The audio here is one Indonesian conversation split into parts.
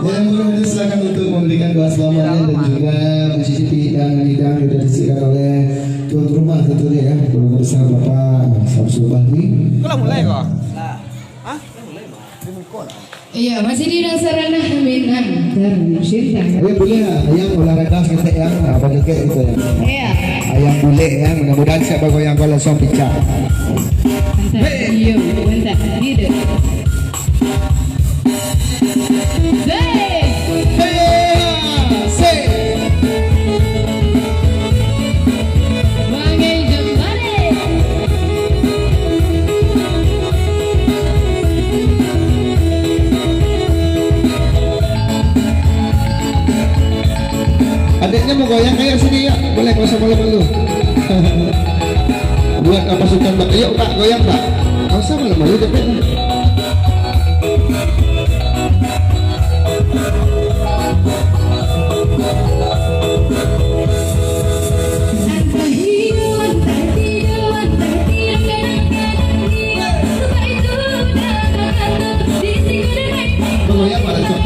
Ya, kemudian silakan untuk memberikan doa selamatnya dan juga mencicipi hidangan-hidangan yang sudah disediakan oleh tuan rumah tentunya ya, keluarga besar Bapak Samsul Bahri. Kau mulai kok? Hah? Iya, masih di dasar ranah aminan dan cinta. Ayam bule ya, ayam olahraga kita yang apa kayak itu ya. Iya. Ayam bule ya, mudah-mudahan siapa goyang kalau langsung pecah. Mantap, iya, mantap, gitu. Adiknya mau goyang kayak sini ya, boleh nggak usah malu-malu. Buat apa suka mbak? Yuk pak goyang pak. Nggak usah malu-malu deh. Goyang pak langsung.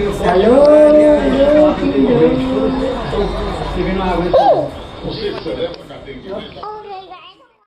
Halo.